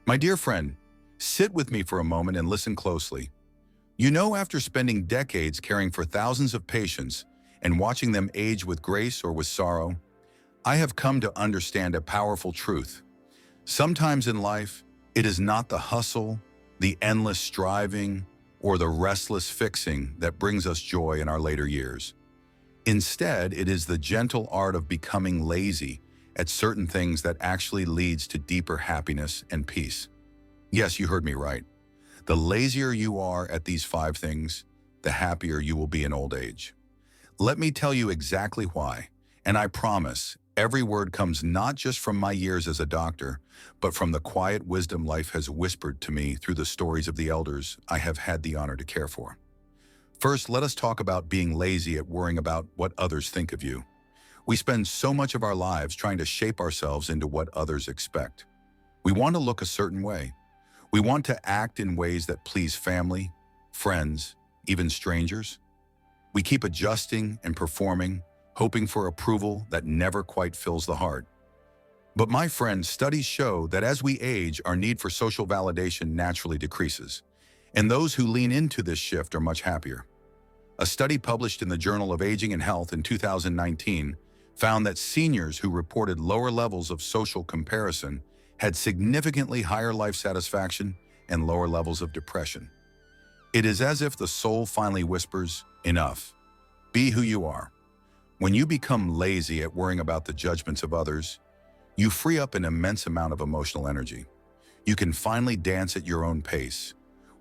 My dear friend, sit with me for a moment and listen closely. You know, after spending decades caring for thousands of patients and watching them age with grace or with sorrow, I have come to understand a powerful truth. Sometimes in life, it is not the hustle, the endless striving, or the restless fixing that brings us joy in our later years. Instead, it is the gentle art of becoming lazy at certain things that actually leads to deeper happiness and peace. Yes, you heard me right. The lazier you are at these five things, the happier you will be in old age. Let me tell you exactly why, and I promise every word comes not just from my years as a doctor, but from the quiet wisdom life has whispered to me through the stories of the elders I have had the honor to care for. First, let us talk about being lazy at worrying about what others think of you. We spend so much of our lives trying to shape ourselves into what others expect. We want to look a certain way. We want to act in ways that please family, friends, even strangers. We keep adjusting and performing, hoping for approval that never quite fills the heart. But my friend, studies show that as we age, our need for social validation naturally decreases, and those who lean into this shift are much happier. A study published in the Journal of Aging and Health in 2019 found that seniors who reported lower levels of social comparison had significantly higher life satisfaction and lower levels of depression. It is as if the soul finally whispers, "Enough. Be who you are." When you become lazy at worrying about the judgments of others, you free up an immense amount of emotional energy. You can finally dance at your own pace,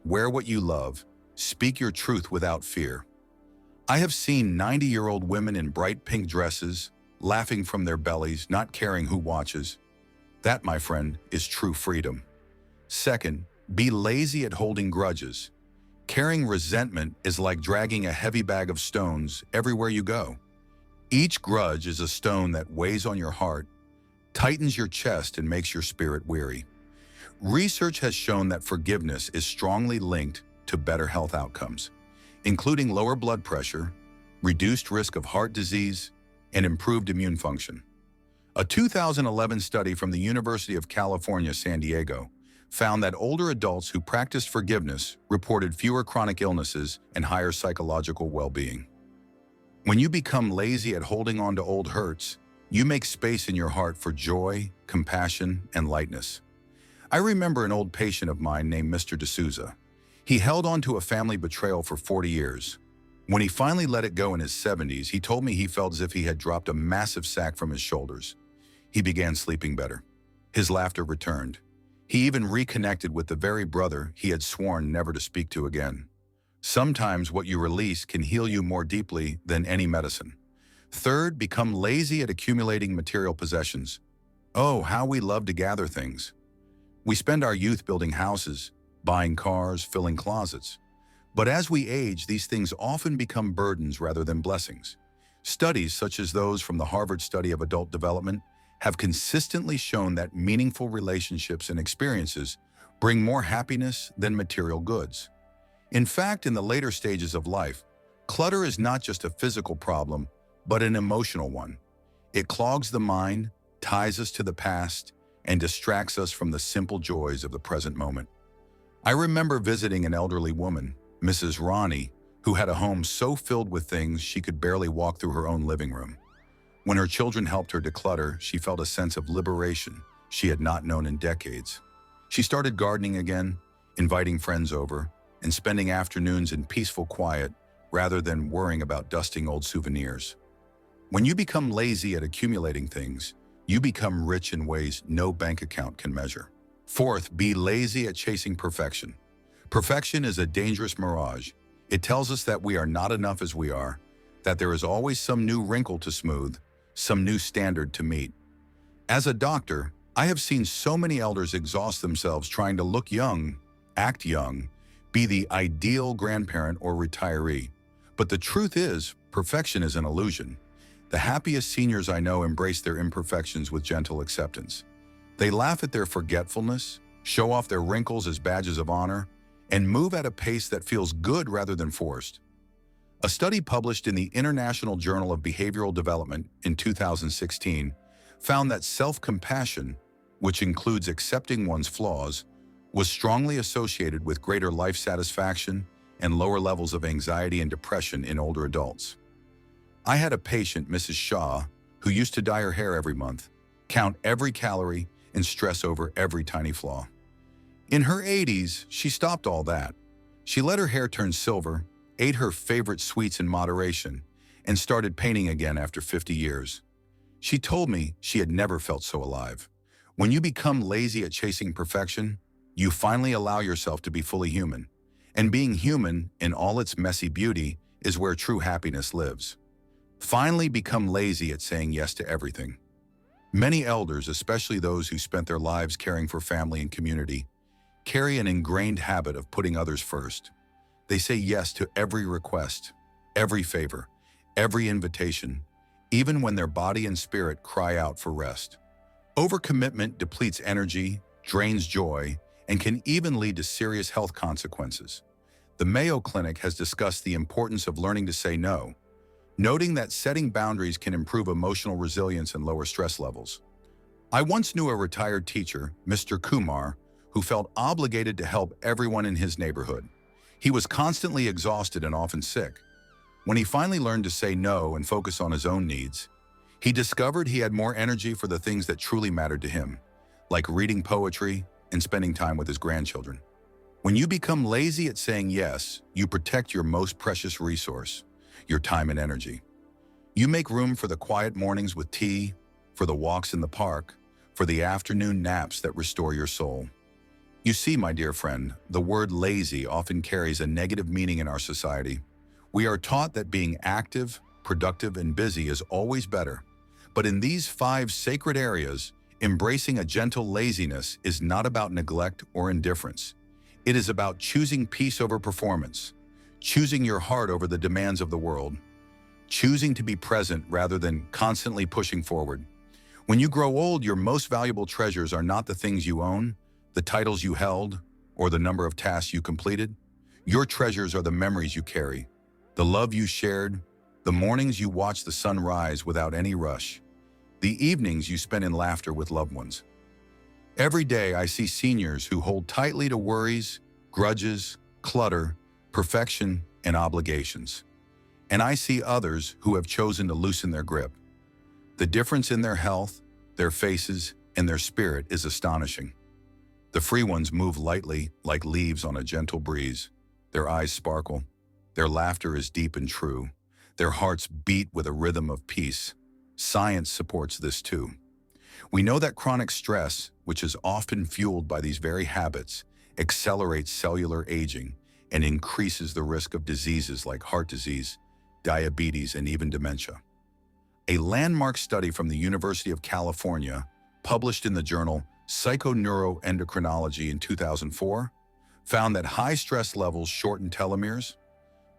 wear what you love, speak your truth without fear. I have seen 90-year-old women in bright pink dresses, laughing from their bellies, not caring who watches. That, my friend, is true freedom. Second, be lazy at holding grudges. Carrying resentment is like dragging a heavy bag of stones everywhere you go. Each grudge is a stone that weighs on your heart, tightens your chest, and makes your spirit weary. Research has shown that forgiveness is strongly linked to better health outcomes, including lower blood pressure, reduced risk of heart disease, and improved immune function. A 2011 study from the University of California, San Diego, found that older adults who practiced forgiveness reported fewer chronic illnesses and higher psychological well-being. When you become lazy at holding on to old hurts, you make space in your heart for joy, compassion, and lightness. I remember an old patient of mine named Mr. D'Souza. He held on to a family betrayal for 40 years. When he finally let it go in his 70s, he told me he felt as if he had dropped a massive sack from his shoulders. He began sleeping better. His laughter returned. He even reconnected with the very brother he had sworn never to speak to again. Sometimes what you release can heal you more deeply than any medicine. Third, become lazy at accumulating material possessions. Oh, how we love to gather things. We spend our youth building houses, buying cars, filling closets. But as we age, these things often become burdens rather than blessings. Studies such as those from the Harvard Study of Adult Development have consistently shown that meaningful relationships and experiences bring more happiness than material goods. In fact, in the later stages of life, clutter is not just a physical problem, but an emotional one. It clogs the mind, ties us to the past, and distracts us from the simple joys of the present moment. I remember visiting an elderly woman, Mrs. Ronnie, who had a home so filled with things she could barely walk through her own living room. When her children helped her declutter, she felt a sense of liberation she had not known in decades. She started gardening again, inviting friends over, and spending afternoons in peaceful quiet rather than worrying about dusting old souvenirs. When you become lazy at accumulating things, you become rich in ways no bank account can measure. Fourth, be lazy at chasing perfection. Perfection is a dangerous mirage. It tells us that we are not enough as we are, that there is always some new wrinkle to smooth, some new standard to meet. As a doctor, I have seen so many elders exhaust themselves trying to look young, act young, be the ideal grandparent or retiree. But the truth is, perfection is an illusion. The happiest seniors I know embrace their imperfections with gentle acceptance. They laugh at their forgetfulness, show off their wrinkles as badges of honor, and move at a pace that feels good rather than forced. A study published in the International Journal of Behavioral Development in 2016 found that self-compassion, which includes accepting one's flaws, was strongly associated with greater life satisfaction and lower levels of anxiety and depression in older adults. I had a patient, Mrs. Shaw, who used to dye her hair every month, count every calorie, and stress over every tiny flaw. In her 80s, she stopped all that. She let her hair turn silver, ate her favorite sweets in moderation, and started painting again after 50 years. She told me she had never felt so alive. When you become lazy at chasing perfection, you finally allow yourself to be fully human. And being human, in all its messy beauty, is where true happiness lives. Finally become lazy at saying yes to everything. Many elders, especially those who spent their lives caring for family and community, carry an ingrained habit of putting others first. They say yes to every request, every favor, every invitation, even when their body and spirit cry out for rest. Overcommitment depletes energy, drains joy, and can even lead to serious health consequences. The Mayo Clinic has discussed the importance of learning to say no, noting that setting boundaries can improve emotional resilience and lower stress levels. I once knew a retired teacher, Mr. Kumar, who felt obligated to help everyone in his neighborhood. He was constantly exhausted and often sick. When he finally learned to say no and focus on his own needs, he discovered he had more energy for the things that truly mattered to him, like reading poetry and spending time with his grandchildren. When you become lazy at saying yes, you protect your most precious resource, your time and energy. You make room for the quiet mornings with tea, for the walks in the park, for the afternoon naps that restore your soul. You see, my dear friend, the word lazy often carries a negative meaning in our society. We are taught that being active, productive, and busy is always better. But in these 5 sacred areas, embracing a gentle laziness is not about neglect or indifference. It is about choosing peace over performance, choosing your heart over the demands of the world, choosing to be present rather than constantly pushing forward. When you grow old, your most valuable treasures are not the things you own, the titles you held, or the number of tasks you completed. Your treasures are the memories you carry, the love you shared, the mornings you watched the sun rise without any rush, the evenings you spent in laughter with loved ones. Every day I see seniors who hold tightly to worries, grudges, clutter, perfection, and obligations. And I see others who have chosen to loosen their grip. The difference in their health, their faces, and their spirit is astonishing. The free ones move lightly like leaves on a gentle breeze. Their eyes sparkle. Their laughter is deep and true. Their hearts beat with a rhythm of peace. Science supports this too. We know that chronic stress, which is often fueled by these very habits, accelerates cellular aging and increases the risk of diseases like heart disease, diabetes, and even dementia. A landmark study from the University of California, published in the journal Psychoneuroendocrinology in 2004, found that high stress levels shorten telomeres,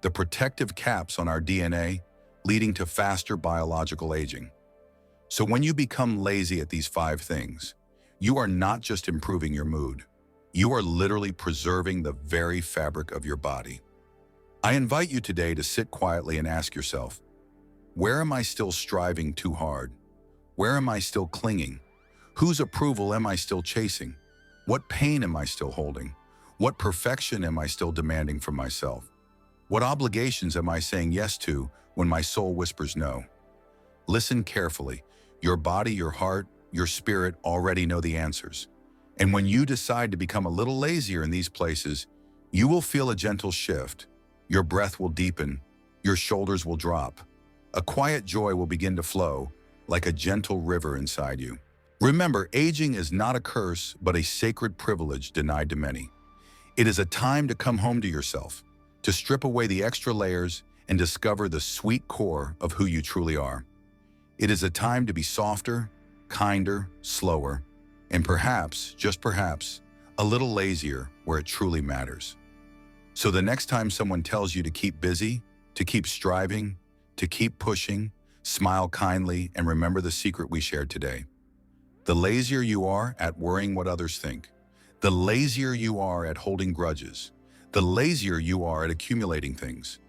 the protective caps on our DNA, leading to faster biological aging. So when you become lazy at these 5 things, you are not just improving your mood. You are literally preserving the very fabric of your body. I invite you today to sit quietly and ask yourself, where am I still striving too hard? Where am I still clinging? Whose approval am I still chasing? What pain am I still holding? What perfection am I still demanding from myself? What obligations am I saying yes to when my soul whispers no? Listen carefully. Your body, your heart, your spirit already know the answers. And when you decide to become a little lazier in these places, you will feel a gentle shift. Your breath will deepen. Your shoulders will drop. A quiet joy will begin to flow like a gentle river inside you. Remember, aging is not a curse, but a sacred privilege denied to many. It is a time to come home to yourself, to strip away the extra layers and discover the sweet core of who you truly are. It is a time to be softer, kinder, slower, and perhaps, just perhaps, a little lazier where it truly matters. So the next time someone tells you to keep busy, to keep striving, to keep pushing, smile kindly and remember the secret we shared today. The lazier you are at worrying what others think, the lazier you are at holding grudges, the lazier you are at accumulating things,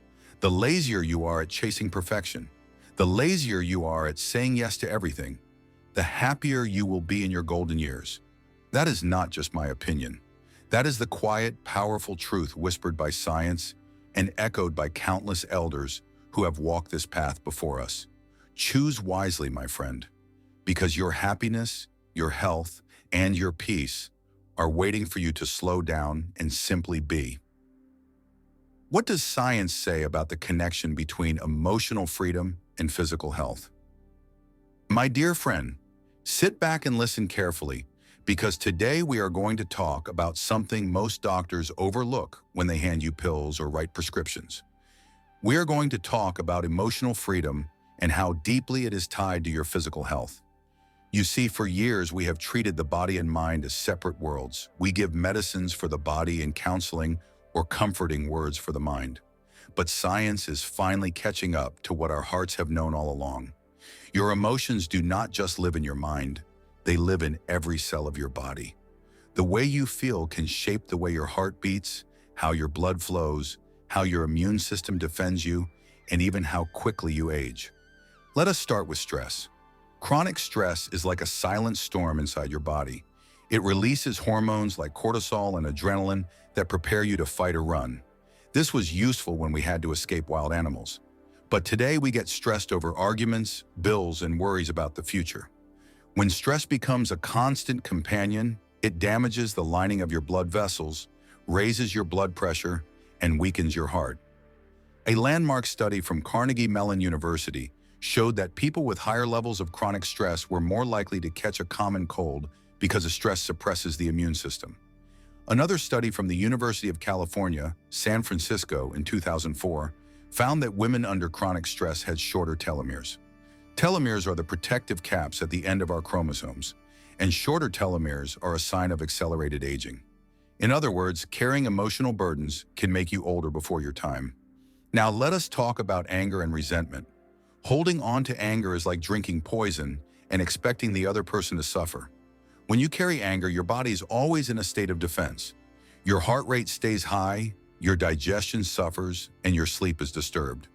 the lazier you are at chasing perfection, the lazier you are at saying yes to everything, the happier you will be in your golden years. That is not just my opinion. That is the quiet, powerful truth whispered by science and echoed by countless elders who have walked this path before us. Choose wisely, my friend, because your happiness, your health, and your peace are waiting for you to slow down and simply be. What does science say about the connection between emotional freedom and physical health? My dear friend, sit back and listen carefully, because today we are going to talk about something most doctors overlook when they hand you pills or write prescriptions. We are going to talk about emotional freedom and how deeply it is tied to your physical health. You see, for years we have treated the body and mind as separate worlds. We give medicines for the body and counseling or comforting words for the mind. But science is finally catching up to what our hearts have known all along. Your emotions do not just live in your mind, they live in every cell of your body. The way you feel can shape the way your heart beats, how your blood flows, how your immune system defends you, and even how quickly you age. Let us start with stress. Chronic stress is like a silent storm inside your body. It releases hormones like cortisol and adrenaline that prepare you to fight or run. This was useful when we had to escape wild animals. But today we get stressed over arguments, bills, and worries about the future. When stress becomes a constant companion, it damages the lining of your blood vessels, raises your blood pressure, and weakens your heart. A landmark study from Carnegie Mellon University showed that people with higher levels of chronic stress were more likely to catch a common cold because the stress suppresses the immune system. Another study from the University of California, San Francisco in 2004 found that women under chronic stress had shorter telomeres. Telomeres are the protective caps at the end of our chromosomes, and shorter telomeres are a sign of accelerated aging. In other words, carrying emotional burdens can make you older before your time. Now let us talk about anger and resentment. Holding on to anger is like drinking poison and expecting the other person to suffer. When you carry anger, your body is always in a state of defense. Your heart rate stays high, your digestion suffers, and your sleep is disturbed.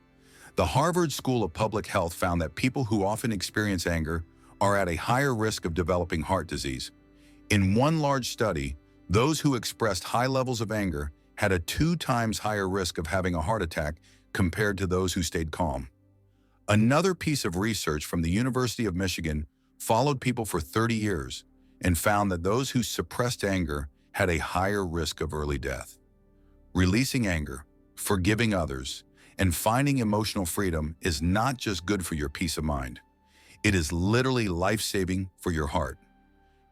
The Harvard School of Public Health found that people who often experience anger are at a higher risk of developing heart disease. In one large study, those who expressed high levels of anger had a 2 times higher risk of having a heart attack compared to those who stayed calm. Another piece of research from the University of Michigan followed people for 30 years and found that those who suppressed anger had a higher risk of early death. Releasing anger, forgiving others, and finding emotional freedom is not just good for your peace of mind. It is literally life-saving for your heart.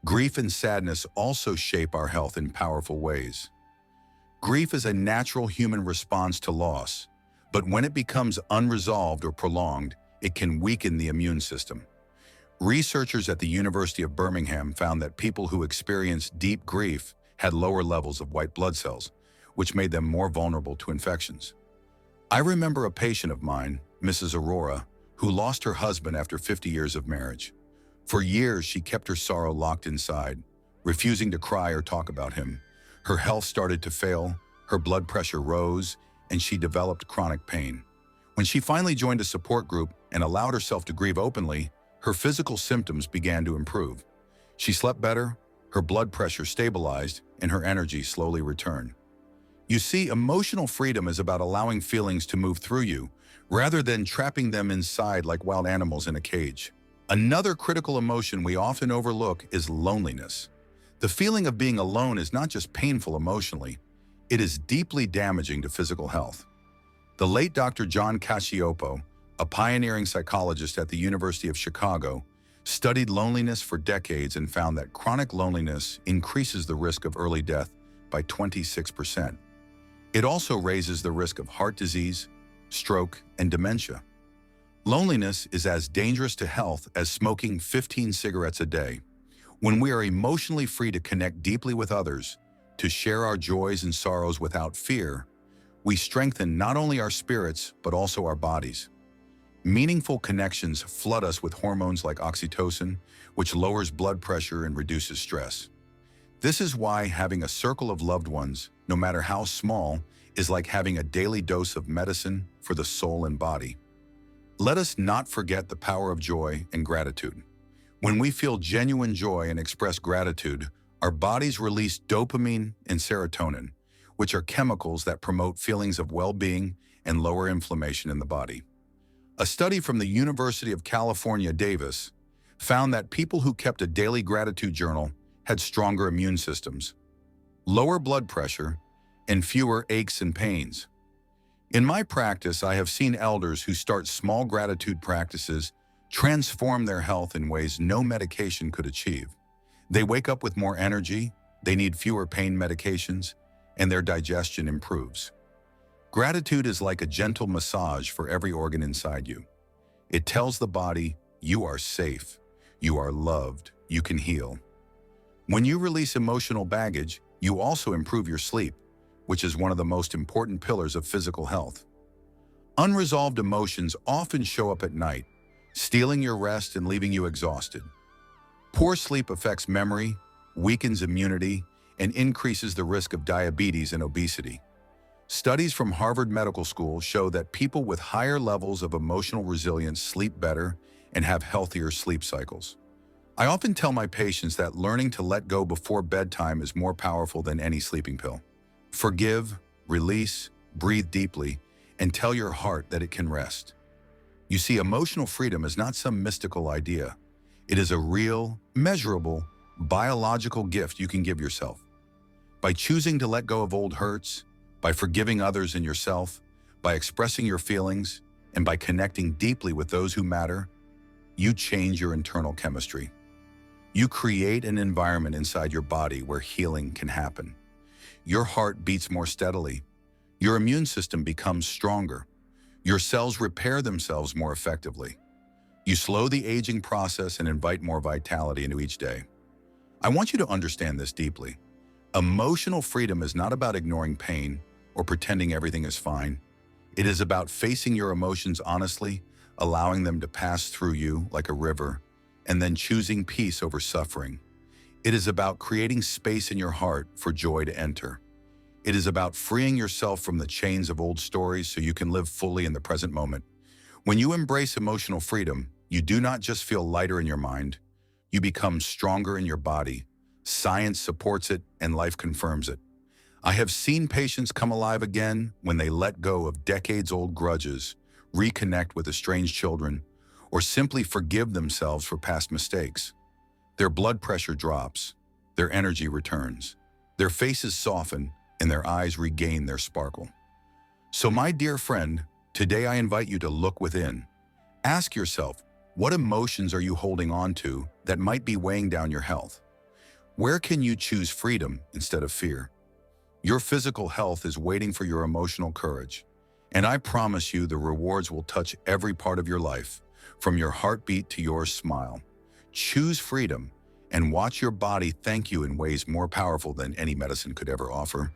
Grief and sadness also shape our health in powerful ways. Grief is a natural human response to loss, but when it becomes unresolved or prolonged, it can weaken the immune system. Researchers at the University of Birmingham found that people who experienced deep grief had lower levels of white blood cells, which made them more vulnerable to infections. I remember a patient of mine, Mrs. Aurora, who lost her husband after 50 years of marriage. For years, she kept her sorrow locked inside, refusing to cry or talk about him. Her health started to fail, her blood pressure rose, and she developed chronic pain. When she finally joined a support group and allowed herself to grieve openly, her physical symptoms began to improve. She slept better, her blood pressure stabilized, and her energy slowly returned. You see, emotional freedom is about allowing feelings to move through you, rather than trapping them inside like wild animals in a cage. Another critical emotion we often overlook is loneliness. The feeling of being alone is not just painful emotionally, it is deeply damaging to physical health. The late Dr. John Cacioppo, a pioneering psychologist at the University of Chicago, studied loneliness for decades and found that chronic loneliness increases the risk of early death by 26%. It also raises the risk of heart disease, stroke, and dementia. Loneliness is as dangerous to health as smoking 15 cigarettes a day. When we are emotionally free to connect deeply with others, to share our joys and sorrows without fear, we strengthen not only our spirits, but also our bodies. Meaningful connections flood us with hormones like oxytocin, which lowers blood pressure and reduces stress. This is why having a circle of loved ones, no matter how small, is like having a daily dose of medicine for the soul and body. Let us not forget the power of joy and gratitude. When we feel genuine joy and express gratitude, Our bodies release dopamine and serotonin, which are chemicals that promote feelings of well-being and lower inflammation in the body. A study from the University of California, Davis, found that people who kept a daily gratitude journal had stronger immune systems, lower blood pressure, and fewer aches and pains. In my practice, I have seen elders who start small gratitude practices transform their health in ways no medication could achieve. They wake up with more energy, they need fewer pain medications, and their digestion improves. Gratitude is like a gentle massage for every organ inside you. It tells the body, you are safe, you are loved, you can heal. When you release emotional baggage, you also improve your sleep, which is one of the most important pillars of physical health. Unresolved emotions often show up at night, stealing your rest and leaving you exhausted. Poor sleep affects memory, weakens immunity, and increases the risk of diabetes and obesity. Studies from Harvard Medical School show that people with higher levels of emotional resilience sleep better and have healthier sleep cycles. I often tell my patients that learning to let go before bedtime is more powerful than any sleeping pill. Forgive, release, breathe deeply, and tell your heart that it can rest. You see, emotional freedom is not some mystical idea. It is a real, measurable, biological gift you can give yourself. By choosing to let go of old hurts, by forgiving others and yourself, by expressing your feelings, and by connecting deeply with those who matter, you change your internal chemistry. You create an environment inside your body where healing can happen. Your heart beats more steadily. Your immune system becomes stronger. Your cells repair themselves more effectively. You slow the aging process and invite more vitality into each day. I want you to understand this deeply. Emotional freedom is not about ignoring pain or pretending everything is fine. It is about facing your emotions honestly, allowing them to pass through you like a river, and then choosing peace over suffering. It is about creating space in your heart for joy to enter. It is about freeing yourself from the chains of old stories so you can live fully in the present moment. When you embrace emotional freedom, you do not just feel lighter in your mind, you become stronger in your body. Science supports it and life confirms it. I have seen patients come alive again when they let go of decades-old grudges, reconnect with estranged children, or simply forgive themselves for past mistakes. Their blood pressure drops, their energy returns, their faces soften, and their eyes regain their sparkle. So my dear friend, today I invite you to look within. Ask yourself, what emotions are you holding on to that might be weighing down your health? Where can you choose freedom instead of fear? Your physical health is waiting for your emotional courage, and I promise you the rewards will touch every part of your life, from your heartbeat to your smile. Choose freedom and watch your body thank you in ways more powerful than any medicine could ever offer.